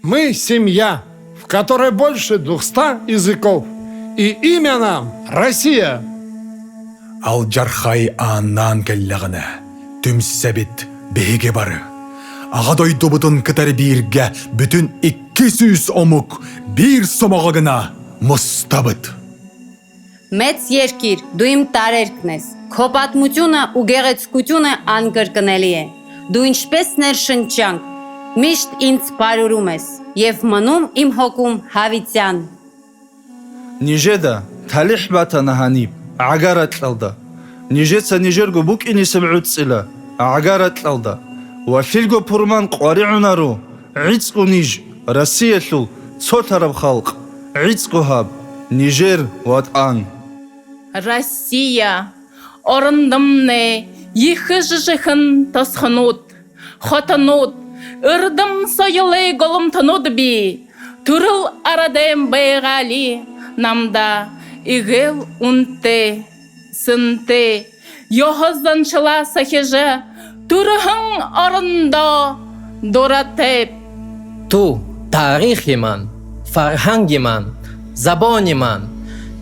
Мы семья, в которой больше 200 языков. И имя нам Россия. Ал жархай ааннаан келлағына, түм сәбит бейге бары. Ағадой добытын кітар бирге бүтін 200 омук bir somağa գնա մստաբıt. Մեծ երկիր, դու իմ տարերքն ես, քո պատմությունը ու գեղեցկությունը անկրկնելի է, դու ինչպես ներշնչանք, միշտ ինձ բարուրում ես և մնում իմ հոգում հավիտյան։ نيجيدا تاليح باتنا هانيب عقارت الألدا نيجيتسا نيجيرغو بوك إني سبعود سلا عقارت الألدا وفيلغو برمان قوارعونا رو عيسقو نيج رسية صوت هرب خلق عيسقو هاب نيجير واتان Россия, орындымны, ехыжыжыхын тасханут, хотанут, ырдым сойылы голым тануд би, турыл арадем байгали, намда игел унте, сынте, йохозданчыла сахежа, турыхын орында доратеп. تو تاریخی من، فرهنگ من، زبان من،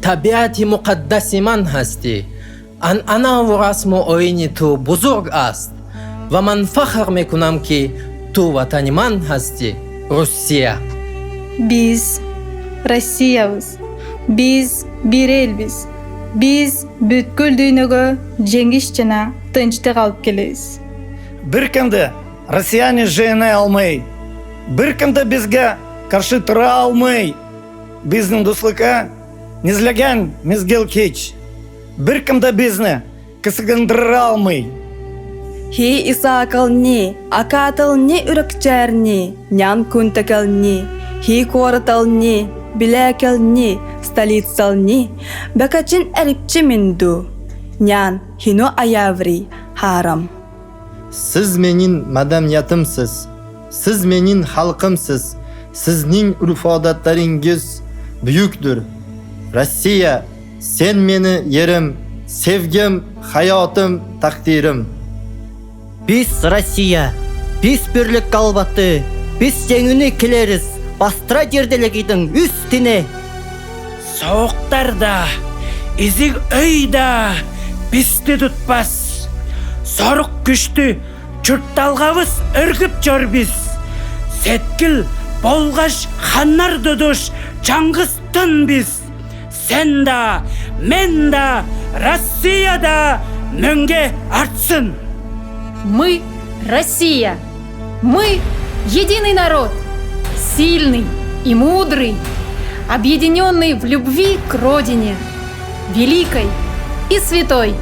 طبیعت مقدس من هستی. انا و رسم و آیین تو بزرگ است و من فخر میکنم که تو وطن من هستی، روسیه. Biz Rossiyabız. Biz bir elbiz. Biz бүткүл дүйнөгө жеңиш жана тынчтык алып келебиз. Бир кимди Россияны жеңе алмай, бир кимди бизге каршы тура алмай, биздин дуслукка низлаган мезгил кеч. Бир кимди бизни кысыгындыра алмай. Hi isaqalni, akatalni ürükçerni, nyan kuntakalni, hi koratalni, bilakalni, stolitsalni, bakachin eripçi mindu, nyan hino ayavri, haram. Siz menin madaniyatimsiz, siz menin xalqimsiz, sizning urf-odatlaringiz buyukdir. Rossiya, sen meni yerim, sevgim, hayotim, taqdirim. Biz Россия, biz бірлік қалбаты, biz жеңіні келеріз, бастыра жерделегейдің үстіне. Соғықтарда, изік өйда, бізді тұтпас. Сорық күшті, чұртталғавыз үргіп жор біз. Сеткіл, болғаш, ханнар дұдыш, жаңғыстын біз. Сен да, мен да, Россия да мөнге артсын. Мы Россия. Мы единый народ, сильный и мудрый, объединенный в любви к родине, великой и святой.